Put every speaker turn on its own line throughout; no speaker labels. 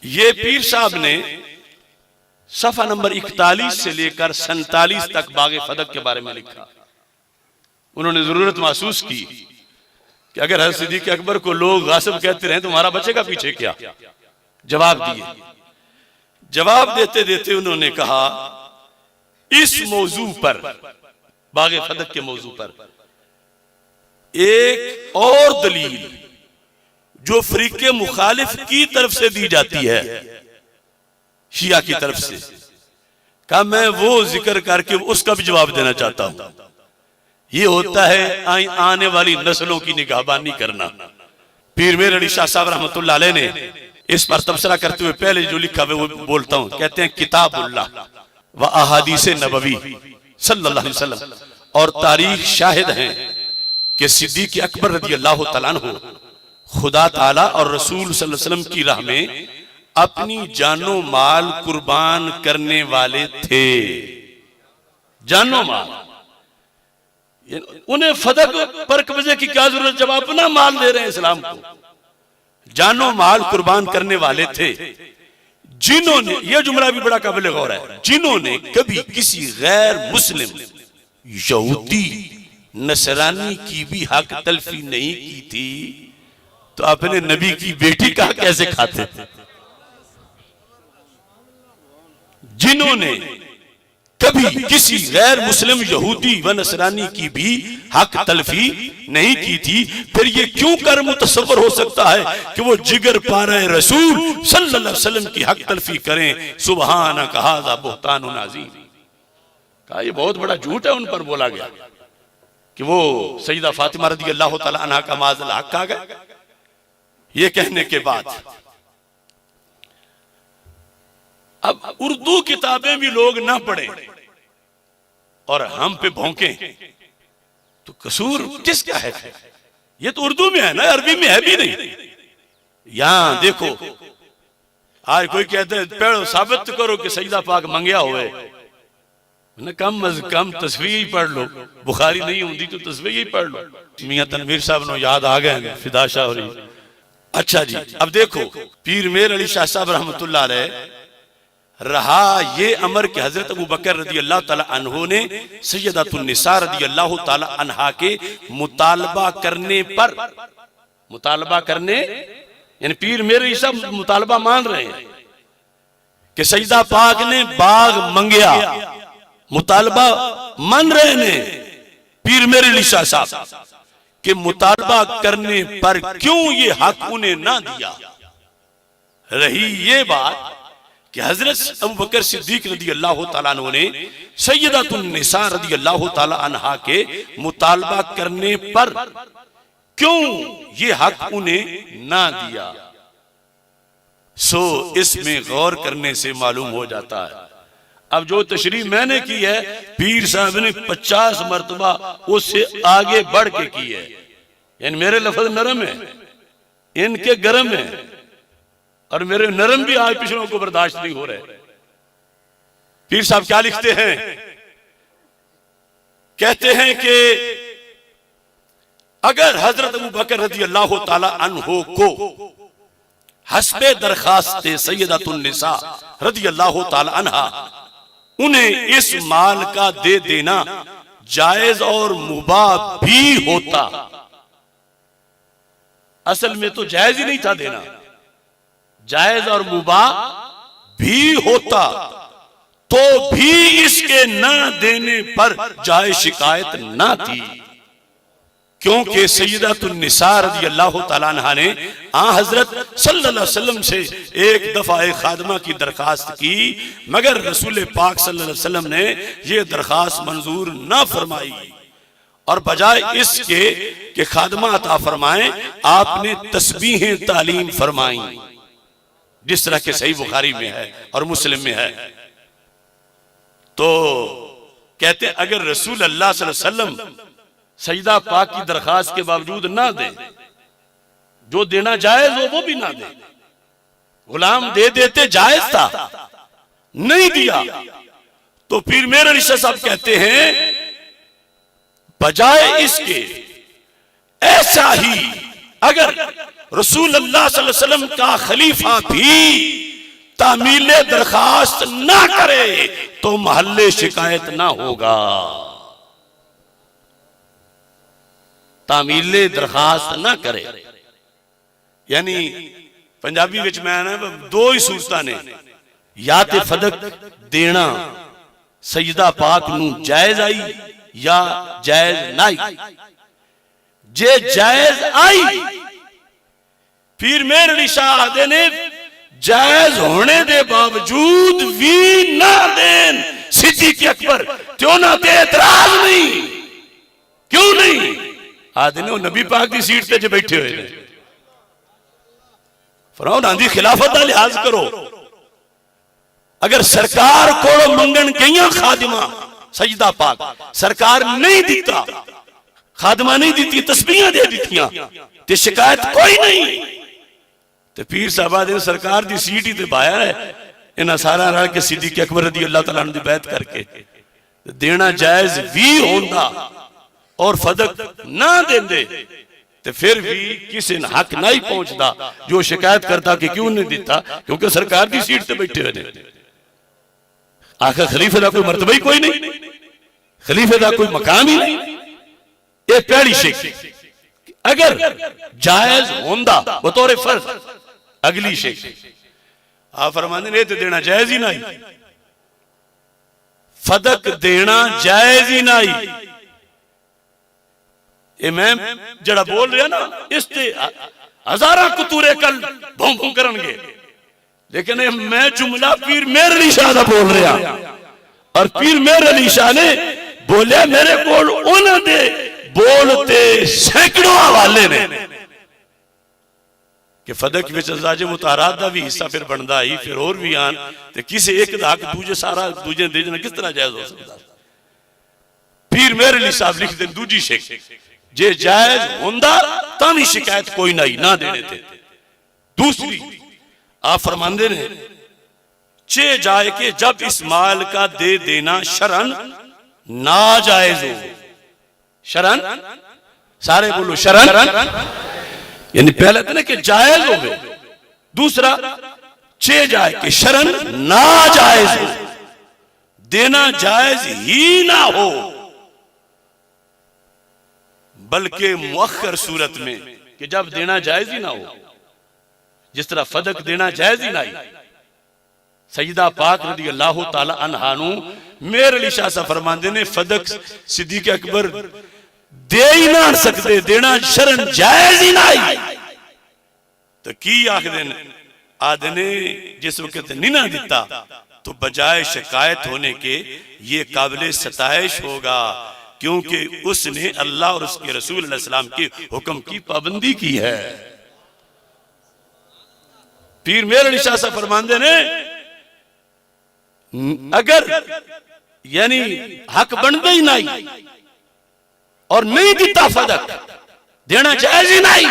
ये पीर साहब ने सफा नंबर 41 से लेकर 47 तक बागे फदक के बारे में लिखा। उन्होंने जरूरत महसूस की कि अगर हज़रत सिद्दीक़ अकबर को लोग गासिब कहते रहे तुम्हारा बचेगा पीछे क्या। जवाब दिए। जवाब देते देते उन्होंने कहा इस मौजू पर, बागे फदक के मौजू पर एक और दलील जो फरीके मुखालिफ की तरफ से दी जाती है, शिया की तरफ से, कहा मैं वो जिक्र करके उसका भी जवाब देना चाहता हूं। ये होता है आने वाली नस्लों की निगाहबानी करना। पीर मेर अली शाह साहब रहमतुल्लाह अलैह ने इस पर तबसरा करते हुए पहले जो लिखा है वो बोलता हूं। कहते हैं किताबुल्लाह व अहादीस नबवी सल्लल्लाहु अलैहि वसल्लम और तारीख शाहिद हैं कि सिद्दीक़ अकबर रज़ी अल्लाह तआला अन्हु खुदा ताला और रसूल सल्लल्लाहु अलैहि वसल्लम की राह में अपनी जानो माल कुर्बान करने वाले थे। जानो माल, उन्हें फदक पर कब्जे की क्या जरूरत जब अपना माल दे रहे हैं इस्लाम को। जानो माल कुर्बान करने वाले थे जिन्होंने, यह जुमला भी बड़ा काबिल गौर है, जिन्होंने कभी किसी गैर मुस्लिम यहूदी नसरानी की भी हक तलफी नहीं की थी तो अपने नबी की बेटी का कैसे खाते थे। जिन्होंने कभी किसी गैर मुस्लिम यहूदी व नसरानी की भी हक तलफी नहीं की थी, फिर ये क्यों कर मुतसव्वर हो सकता है कि वो जिगर पारे रसूल सल्लल्लाहु अलैहि वसल्लम की हक तलफी करें। सुबहानक हाज़ा बुहतानुन अज़ीम। कहा ये बहुत बड़ा झूठ है उन पर बोला गया कि वो सैयदा फातिमा रज़ी अल्लाह तआला अन्हा का माज़ल हक आ गए। ये कहने के बाद अब उर्दू किताबें भी लोग ना पढ़े और हम पे भौंके तो कसूर किसका है। ये तो उर्दू में है ना, अरबी में है भी नहीं। यहां देखो आज कोई कहते हैं पढ़ो साबित करो कि सईदा पाक मंगया हुए, कम अज कम तस्वीर ही पढ़ लो। बुखारी नहीं होती तो तस्वीर ही पढ़ लो। मियां तनवीर साहब नो याद आ गए फिदा शाह हो रही। अच्छा जी, अब देखो पीर मेर अली शाह साहब रहमतुल्लाह अलैह रहा ये अमर कि हजरत अबू बकर रज़ी अल्लाह ताला अन्हु ने सय्यदतुन निसा रज़ी अल्लाह ताला अन्हा के मुतालबा करने पर, मुतालबा करने यानी पीर मेरे सब मुतालबा मान रहे हैं कि सईदा पाक ने बाग मंगया, मुतालबा मान रहे ने पीर मेरे लिशा साहब के मुतालबा करने पर क्यों ये हक उन्हें ना दिया। रही ये बात कि हजरत अबू बकर सिद्दीक रज़ी अल्लाह ताला अन्हु ने सय्यदतुन निसा रज़ी अल्लाह ताला अन्हा के मुतालबा करने पर क्यों ये हक उन्हें ना दिया। सो इसमें गौर करने से मालूम हो जाता है। अब जो तशरीह मैंने की है पीर साहब ने 50 मरतबा उससे आगे बढ़ के की है। यानी मेरे लफ्ज नरम है, इनके गरम है और मेरे नरम भी आज पिछड़ों को बर्दाश्त नहीं हो रहे। पीर साहब क्या लिखते हैं, कहते हैं कि अगर हजरत अबू बकर रज़ी अल्लाह ताला अन्हु को हस्बे दरखास्त सय्यदतुन निसा रज़ी अल्लाह ताला अन्हा उन्हें इस माल का दे देना जायज और मुबाह भी होता। असल में तो जायज ही नहीं था देना, जायज और मुबाह भी होता तो भी इसके ना देने पर जायज शिकायत ना थी, क्योंकि सय्यदतुन निसा रज़ी अल्लाह ताला अन्हा ने हजरत सल्लल्लाहु अलैहि वसल्लम से एक दफा एक खादमा की दरखास्त की, मगर रसूल पाक सल्लल्लाहु अलैहि वसल्लम ने यह दरखास्त मंजूर ना फरमाई और बजाय इसके कि खादमा अता फरमाएं आपने तस्बीहें तालीम फरमाई, जिस तरह के सही बुखारी में है और मुस्लिम में है। तो कहते अगर रसूल अल्लाह सल्लल्लाहु अलैहि वसल्लम सईदा पाक की दरखास्त के बावजूद ना दे, जो देना जायज हो वो भी ना दे, गुलाम दे देते जायज था, नहीं दिया तो फिर मेरे रिश्ता साहब कहते हैं बजाय इसके ऐसा ही अगर रसूल अल्लाह सल्लल्लाहु अलैहि वसल्लम का खलीफा भी तामीले दरखास्त ना करे तो महल्ले शिकायत ना होगा। तामीले दरखास्त ना करे यानी पंजाबी विच मैं ना दो ही सूरतां ने, या ते फदक देना सजदा पाक नू जायज आई या जायज नहीं। जे जायज आई फिर मेरे निशाह देने जायज होने दे बावजूद भी ना देन सिद्दीक़ अकबर क्यों ना ते एतराज नहीं, क्यों नहीं आदि ने नबी पाक की सीट ते जो बैठे हुए ने फरमाओ आंधी खिलाफत का लिहाज करो। अगर सरकार को मंगन गई खादिमा सजदा पाक सरकार नहीं दिता, खादिमा नहीं दी, तस्बीहां दे दित्तियां ते शिकायत कोई नहीं, तो पीर साहबा ने सरकार की सीट ही तो बाया है। इन्हें सारा रल के सिद्दीक़ अकबर रज़ी अल्लाह तआला अन्हु दी बैत करके देना जायज भी होंदा और फदक ना देंदे तो फिर भी किसी ने हक नहीं पहुंचता जो शिकायत करता कि क्यों नहीं दिता, क्योंकि सरकार की सीट से बैठे हुए। आखिर खलीफे का कोई मर्तबा ही कोई नहीं, खलीफे का कोई मकाम ही नहीं। ये पहली शेख अगर जायज होंदा बतौर फर्ज। अगली शेख आप फरमाते ने तो देना जायज ही नहीं, फदक देना जायज ही नहीं। ये मैं जड़ा बोल रहा ना इसते हजारा कुतूरे कल भों भों करनगे, लेकिन ये मैं जुमला पीर मेर अली शाह दा बोल रहा और पीर मेर अली शाह ने बोले मेरे को उन्होंने बोलते सैकड़ों हवाले ने कि फदक विच अज़वाजे मुताहरात दा भी हिस्सा फिर बनदा ही फिर और भी आन ते किसी एक दा हक दूजे सारा दूजे दे देना किस तरह जायज हो सकता। पीर मेरे अली साहब लिख दे दूजी शेख जे जायज होंदा तां शिकायत कोई नहीं ना देने थे। दूसरी आप फरमांदे ने चे जाए के जब इस माल का दे देना शरन नाजायज हो। शरन सारे बोलो शरन यानी पहले तो ना कि जायज हो गए, दूसरा चे जाए के शरन नाजायज हो, देना जायज ही ना हो बल्कि मुअख्खर सूरत में कि जब देना जायज ही ना हो। जिस तरह फदक देना जायज ही नहीं, सईदा पाक रज़ी अल्लाह तआला अन्हा नु मेरे अली शाह साहब फरमांदे ने फदक सिद्दीक़ अकबर दे ही ना सकते, देना शरन जायज ही नहीं। तो की आखदे ने जिस वक्त नहीं ना दिता तो बजाय शिकायत होने के ये काबिल सताइश होगा क्योंकि उसने अल्लाह और उसके रसूल अलैहिस्सलाम के हुक्म की पाबंदी की है। पीर मेरे अली शाह साहब फरमांदे ने अगर यानी हक बनता ही नहीं और नहीं दिता फदक देना जायज ही नहीं,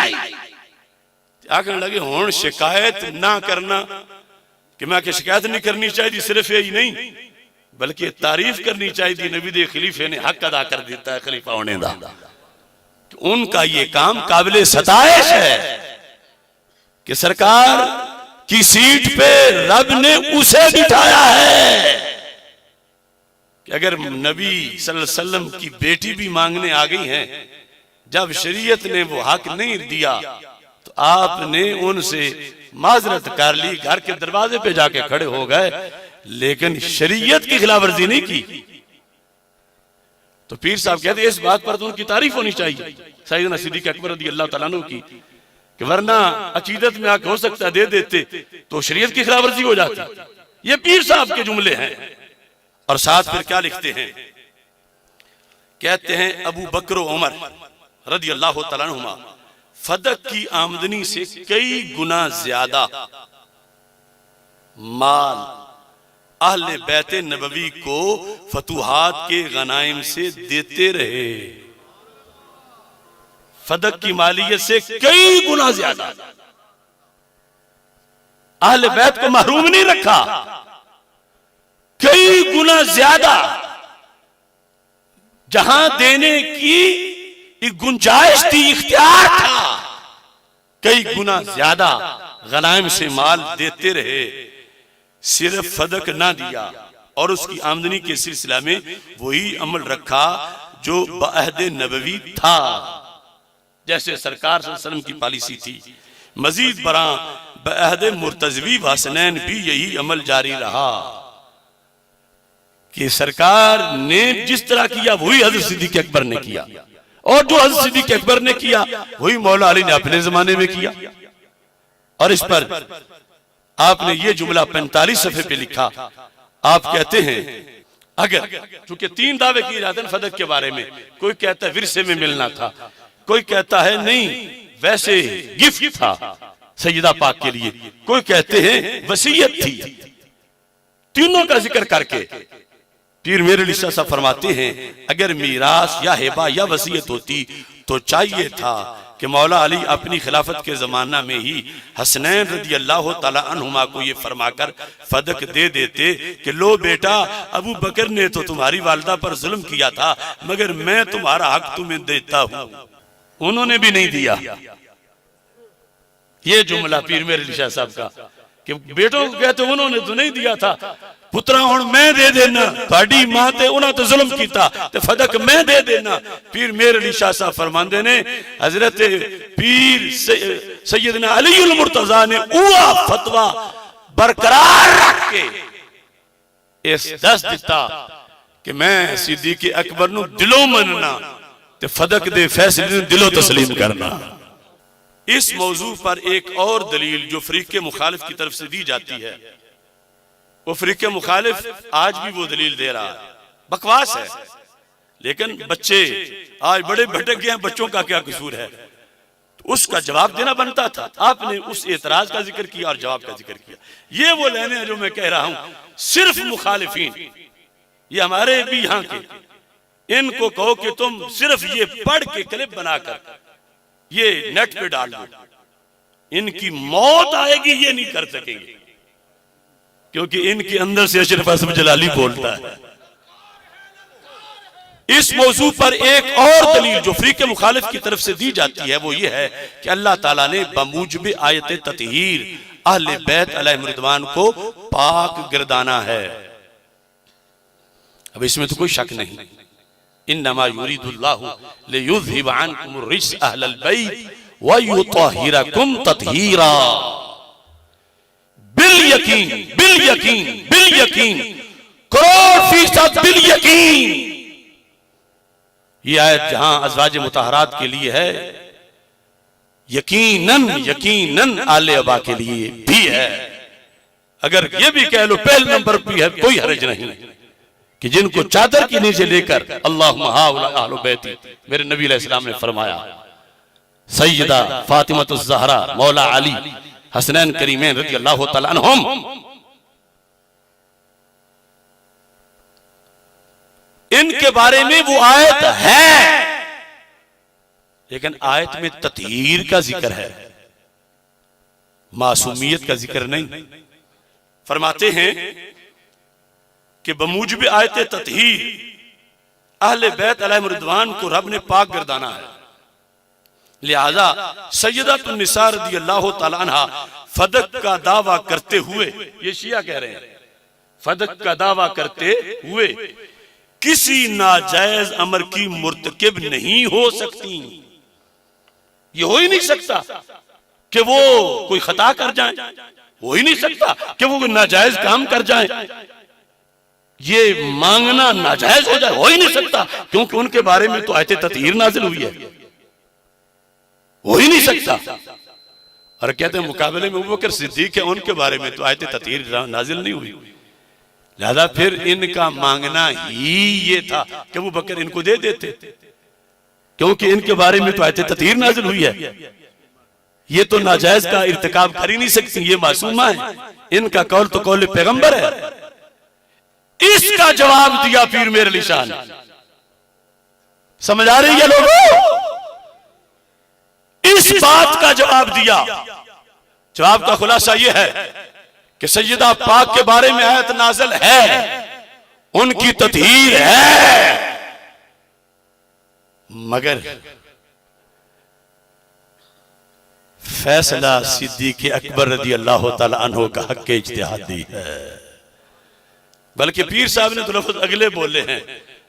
आखने लगे हुण शिकायत ना करना कि मैं शिकायत नहीं करनी चाहिए, सिर्फ यही नहीं बल्कि तारीफ करनी चाहिए नबी दे खलीफे ने हक अदा कर दिता है खलीफा होने का। उनका ये काम काबिल सताइश है कि सरकार की सीट पे रब ने उसे बिठाया है कि अगर नबी सल्लल्लाहु अलैहि वसल्लम की बेटी भी मांगने आ गई हैं, जब शरीयत ने वो हक नहीं दिया तो आपने उनसे माजरत कर ली, घर के दरवाजे पे जाके खड़े हो गए, लेकिन शरीयत की खिलाफवर्जी नहीं की। तो पीर साहब कहते इस बात पर तो उनकी तारीफ होनी चाहिए सैयदना सिद्दीक़ अकबर रज़ी अल्लाह तआला अन्हु की, कि वरना अकीदत में आके हो सकता दे देते तो शरीयत की खिलाफवर्जी हो जाती। ये पीर साहब के जुमले हैं। और साथ फिर क्या लिखते हैं, कहते हैं अबू बकर उमर रज़ी अल्लाह तआला अन्हुमा फदक की आमदनी से कई गुना ज्यादा माल अहले बैत नबवी को फतुहात के गनाइम से देते रहे। फदक की मालियत से कई गुना ज्यादा अहले बैत को महरूम नहीं रखा, कई गुना ज्यादा जहां देने की गुंजाइश थी, इख्तियार था, कई गुना ज्यादा गनाइम से माल देते रहे। सिर्फ फदक ना दिया और उसकी आमदनी के सिलसिला में वही अमल रखा जो बअहद नबवी था, जैसे सरकार सल्लल्लाहु अलैहि वसल्लम की पॉलिसी थी। मजीद बरा बअहद मुर्तज़वी व हसनैन भी यही अमल जारी रहा कि सरकार ने जिस तरह किया वही हज़रत सिद्दीक़ अकबर ने किया, और जो हज़रत सिद्दीक़ अकबर ने किया वही मौला अली ने अपने जमाने में किया। और इस पर आपने ये जुमला 45 सफ़े पे लिखा। आप कहते हैं अगर, चूंकि 3 दावे किए जाते हैं फदक के बारे में, कोई कहता है विरसे में मिलना था, कोई कहता है नहीं वैसे गिफ्ट था सैयदा पाक के लिए, कोई कहते हैं वसीयत थी। तीनों का जिक्र करके पीर मेरे लिसा साहब फरमाते हैं अगर मीरास या हिबा या वसीयत होती तो चाहिए था कि मौला अली अपनी खिलाफत के जमाना में ही हसनैन रदी अल्लाह तआला अन्हुमा को ये फरमाकर फदक दे देते कि लो बेटा, अबू बकर ने तो तुम्हारी वालिदा पर जुल्म किया था मगर मैं तुम्हारा हक तुम्हें देता हूं। उन्होंने भी नहीं दिया। ये जुमला पीर मेरे लिशा साहब का कि बेटों को कहते उन्होंने तो नहीं दिया था, पुत्रा हुण मैं दे देना, थोड़ी मां ते उन्होंने तो जुल्म किया ते फदक मैं दे देना। पीर मेरे अली शाह साहब फरमांदे ने हजरत पीर सैयदना अलीउल मुर्तजा ने उआ फतवा बरकरार रख के इस दस दिता कि मैं सिद्दीक़ अकबर नूं दिलों मनना ते फदक दे फैसले नूं दिलों तस्लीम करना। इस मौजू पर एक और दलील जो फरीक़े मुखालिफ की तरफ से दी जाती है, वो फरीक़े मुखालिफ आज भी वो दलील दे रहा है, बकवास है, लेकिन बच्चे आज बड़े भटक गए हैं, बच्चों का क्या कसूर है, तो उसका जवाब देना बनता था। आपने उस एतराज का जिक्र किया और जवाब का जिक्र किया। ये वो लाइनें हैं जो मैं कह रहा हूं, सिर्फ मुखालिफीन, ये हमारे भी यहां के, इनको कहो कि तुम सिर्फ ये पढ़ के क्लिप बनाकर ये नेट पे डाल दो, इनकी मौत आएगी ये नहीं कर सकेंगे, क्योंकि इनके अंदर से अशरफ असद जलाली बोलता है। इस मौजू पर एक और दलील जो फरीक़े मुखालिफ की तरफ से दी जाती है वो ये है कि अल्लाह ताला ने बमूजब आयत ततहीर अहले बैत अलैहिम रिदवान को पाक गिरदाना है। अब इसमें तो कोई शक नहीं, इन्नमा युरीदुल्लाहु लियुज़हिब अन्कुम रिज्स अहलल बैत व युतहिरकुम ततहीरा। बिल यकीन, बिल यकीन, बिल यकीन, करोड़ फीसद बिल यकीन। ये आयत जहां अज़वाज मुतहरात के लिए है, यकीनन यकीनन आले अबा के लिए भी है। अगर ये भी कह लो पहले नंबर पर है, कोई हर्ज नहीं कि जिनको चादर के नीचे लेकर अल्लाहुम्मा हाउला अहलु बैती, मेरे नबी अलैहि सलाम ने फरमाया, सैयदा फातिमातुज़ ज़हरा, मौला अली, हसनैन करीमैन रज़ी अल्लाह तआला अन्हुम, इनके बारे में वो आयत है, लेकिन आयत में ततहीर का जिक्र है, मासूमियत का जिक्र नहीं। फरमाते हैं कि बमूजब आयत ततहीर अहले बैत अलैहिम रिदवान को रब ने पाक गर्दाना है, लिहाजा सैयदतुन निसा रज़ी अल्लाह तआला अन्हा फदक का दावा करते हुए, ये शिया कह रहे हैं, फदक का दावा करते हुए किसी नाजायज अमर की मुर्तकिब नहीं हो सकती। ये हो ही नहीं सकता कि वो कोई खता कर जाए, हो ही नहीं सकता कि वो नाजायज काम कर जाए, ये मांगना नाजायज हो जाए, हो ही नहीं सकता, क्योंकि उनके बारे में तो आयत ततहीर नाजिल हुई है, हो ही नहीं सकता। और कहते हैं मुकाबले में अबू बकर सिद्दीक है, उनके बारे में तो आयत ततहीर नाजिल नहीं हुई, लिहाजा फिर इनका मांगना ही ये था कि अबू बकर इनको दे देते, क्योंकि इनके बारे में तो आयत ततहीर नाजिल हुई है, ये तो नाजायज का इर्तिकाब कर ही नहीं सकती, ये मासूमा है, इनका कौल तो कौल पैगंबर है। इसका जवाब दिया पीर मेरे अली शाह ने। समझ आ रही है लोगों? इस बात का जवाब दिया। जवाब का खुलासा यह है कि सैयदा पाक के बारे में आयत नाज़िल है, उनकी ततहीर है, मगर फैसला सिद्दीक़ अकबर रज़ी अल्लाह तआला अन्हु का हक़ इज्तिहादी है। बल्कि पीर साहब ने तो लफ्ज़ अगले बोले हैं,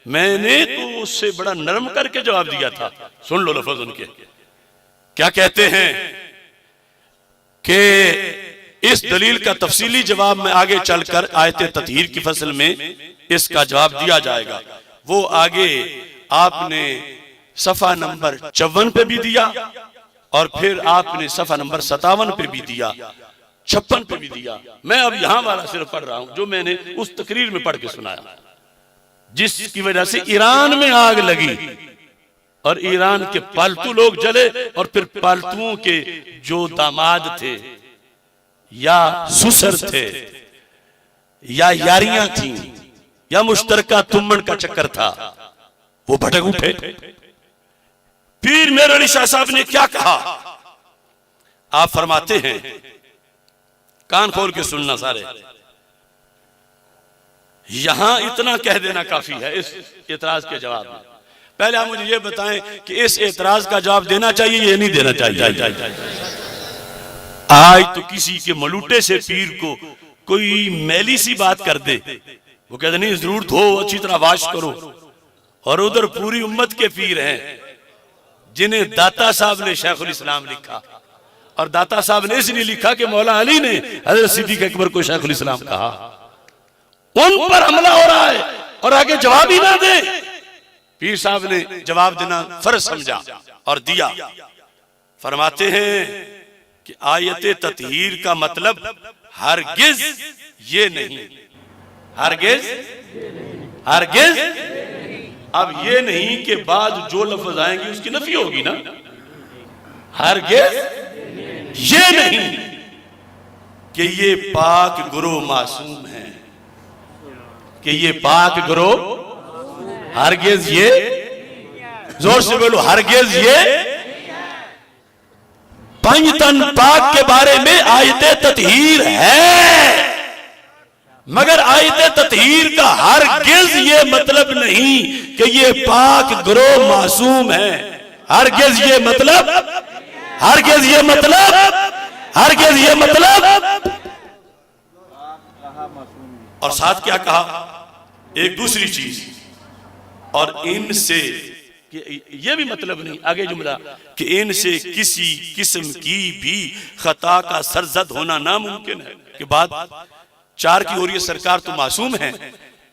मैंने तो उससे बड़ा नरम करके जवाब दिया था। सुन लो लफ्ज़ उनके, क्या कहते हैं कि इस दलील का तफसीली जवाब में आगे चलकर आयत ततहीर की फसल में इसका जवाब दिया जाएगा। वो आगे आपने सफ़ा नंबर 54 पे भी दिया और फिर आपने सफ़ा नंबर 57 पे भी दिया, 56 पे भी दिया। मैं अब यहां वाला सिर्फ पढ़ रहा हूं जो मैंने उस तकरीर में पढ़ के सुनाया, जिसकी वजह से ईरान में आग लगी और ईरान के पालतू लोग जले और फिर पालतुओं के जो दामाद थे या ससुर थे या यारियां थी या मुश्तरका तुम्मन का चक्कर था, वो भटक उठे। पीर मेरे अली शाह साहब ने क्या कहा, आप फरमाते हैं, कान खोल के सुनना सारे, यहां इतना कह देना काफी है इस एतराज के जवाब में। पहले आप मुझे ये बताएं कि इस एतराज का जवाब देना चाहिए या नहीं देना चाहिए। आज तो किसी के मलूटे से पीर को कोई मैली सी बात कर दे, वो कहते नहीं जरूर धो, अच्छी तरह वाश करो, और उधर पूरी उम्मत के पीर हैं जिन्हें दाता साहब ने शेखुल इस्लाम लिखा, और दाता साहब ने इसलिए लिखा कि मौला अली ने हजरत सिद्दीक़ अकबर को शेखुल इस्लाम कहा। उन पर हमला हो रहा है और आगे जवाब ही ना दे। पीर साहब ने जवाब देना फर्ज समझा और दिया। फरमाते हैं कि आयत ततहीर का मतलब हरगिज ये नहीं, हरगिज हरगिज अब ये नहीं कि बाद जो लफ्ज आएंगे उसकी नफी होगी ना, हरगिज ये नहीं कि ये पाक गुरो मासूम है, कि ये पाक गुरो, हरगिज ये, जोर से बोलो, हरगिज ये पंजतन पाक के बारे में आयत ततहीर है, मगर आयत ततहीर का हरगिज ये मतलब नहीं कि ये पाक गुरो मासूम है। हरगिज ये मतलब, हरगिज ये मतलब, हरगिज ये मतलब। और साथ क्या कहा, एक दूसरी चीज, और इनसे ये भी मतलब नहीं, आगे जुमला कि इनसे किसी किस्म की भी खता का सरजद होना नामुमकिन है। कि बात 4 की हो रही है, सरकार तो मासूम है,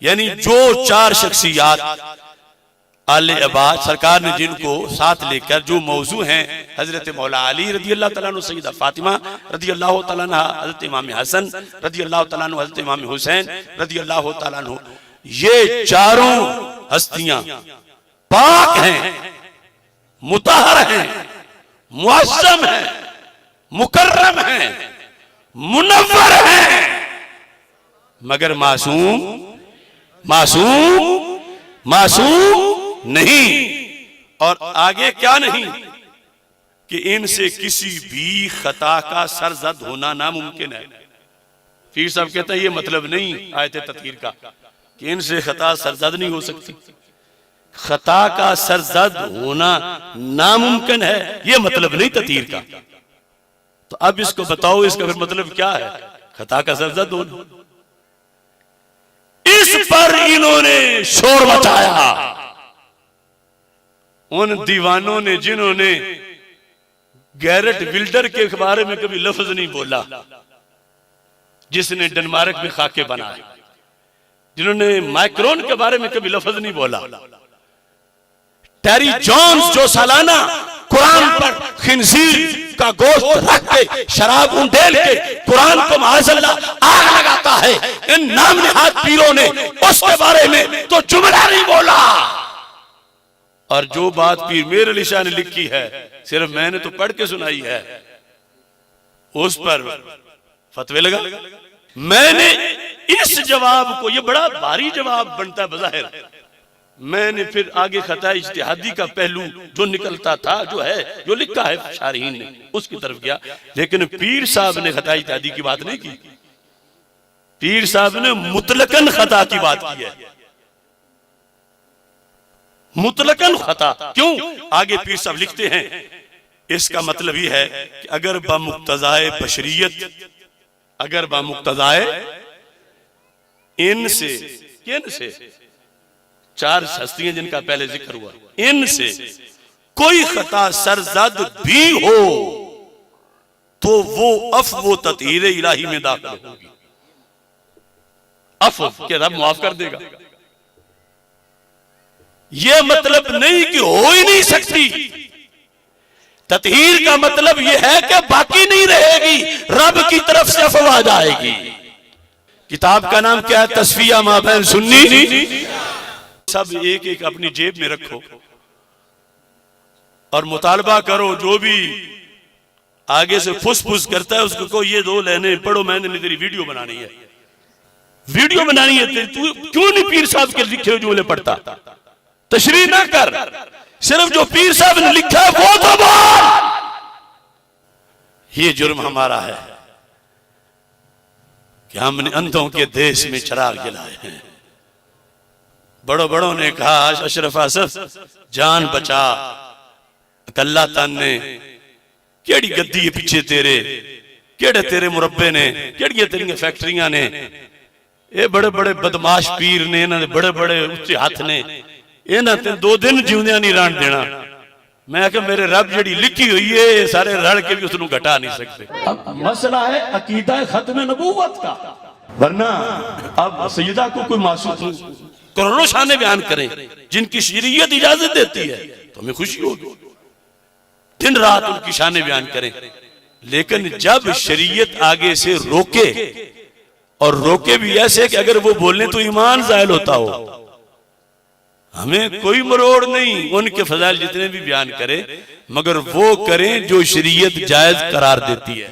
यानी जो 4 शख्सियात आले अब्बास सरकार ने जिनको साथ लेकर जो मौजू हैं, हजरत मौला अली रदी अल्लाह तआला अन्हु, सैयदा फातिमा रदी अल्लाह तआला अन्हा, हजरत इमाम हसन रदी अल्लाह तआला अन्हु, हजरत इमाम हुसैन रदी अल्लाह तआला अन्हु, ये चारों हस्तियां पाक हैं, मुतहर हैं, मुअज़्ज़म हैं, मुकर्रम हैं, मुनव्वर हैं, मगर मासूम मासूम मासूम नहीं। और आगे क्या नहीं कि इनसे किसी भी खता का सरजद होना नामुमकिन है। पीर साहब कहते हैं ये मतलब नहीं आयत ततहीर का कि इनसे खता सरजद नहीं हो सकती, खता का सरजद होना नामुमकिन है, ये मतलब नहीं ततहीर का। तो अब इसको बताओ, इसका फिर मतलब क्या है, खता का सरजद होना। इस पर इन्होंने शोर मचाया, उन दीवानों ने जिन्होंने गैरेट विल्डर के बारे में कभी लफ्ज नहीं बोला, जिसने डेनमार्क में खाके बनाए, जिन्होंने माइक्रोन के बारे में कभी लफ्ज नहीं बोला, टेरी जॉन्स जो सालाना कुरान पर खिंजीर का गोश्त रख के शराब उंडेल के कुरान को माज़अल्लाह आग लगाता है, इन नाम निहाद पीरों ने उसके बारे में तो जुमला नहीं बोला। और जो बात पीर मेर अली शाह ने लिखी है, सिर्फ मैंने तो पढ़ के सुनाई है, उस पर फतवे लगा। मैंने इस जवाब को, ये बड़ा भारी जवाब बनता है बज़ाहिर, मैंने फिर आगे खता इज्तिहादी का पहलू जो निकलता था, जो है, जो लिखा है शारहीन ने, उसकी तरफ गया। लेकिन पीर साहब ने खता इज्तिहादी की बात नहीं की, पीर साहब ने मुतलकन खता की बात की है, मुतलकन खता। क्यों? आगे पीर साहब लिखते हैं, इसका मतलब ये है कि अगर बामुक्तज़ाए बशरियत, अगर बामुक्तज़ाए इनसे, किनसे, चार हस्तियां जिनका पहले जिक्र हुआ, इनसे कोई खता सरजद भी हो तो वो अफ़्व तत्हीर इलाही में दाखिल होगी। अफ़्व के रब माफ कर देगा, यह मतलब नहीं कि हो ही नहीं सकती। तत्हीर का मतलब यह है कि बाकी नहीं रहेगी, रब की तरफ से अफवाह जाएगी। किताब का नाम क्या है? तस्फिया माबैन सुन्नी। सब एक एक अपनी जेब में रखो और मुतालबा करो, जो भी आगे से फुस फुस करता है उसको को ये दो लेने पढ़ो, मैंने नहीं, तेरी वीडियो बनानी है, वीडियो बनानी है तेरी, तू क्यों नहीं पीर साहब के लिखे हुए जुमले पढ़ता? तशरीह ना कर, सिर्फ जो पीर साहब ने लिखा है वो तो बोल। ये जुर्म हमारा है कि हमने अंधों के देश में चिराग जलाए हैं। बड़ों बड़ों ने कहा अशरफ असफ जान बचा, अकल्ला तन ने केड़ी गद्दी है पीछे तेरे, केड़े तेरे मुरब्बे ने, केड़ियां तेरियां फैक्ट्रियां ने, ये बड़े बड़े बदमाश पीर ने, इन्होंने बड़े बड़े उच्चे हाथ ने, इन्हों ते 2 दिन जीवंदिया नहीं रहन देना। मैं क्या मेरे रब जी लिखी हुई है सारे रल के भी उसको घटा नहीं सकते। अब मसला है अकीदा खत्म नबूवत का, वरना अब सैयदा को कोई मासूम करोड़ों शाने बयान करें जिनकी शरीयत इजाजत देती है तो हमें खुशी होगी, दिन रात उनकी शाने बयान करें। लेकिन जब शरीयत आगे से रोके, और रोके भी ऐसे कि अगर वो बोलने तो ईमान जायल होता हो, हमें कोई मरोड़ नहीं, उनके फजाइल जितने भी बयान करें, मगर वो करें जो शरीयत जायज करार देती है।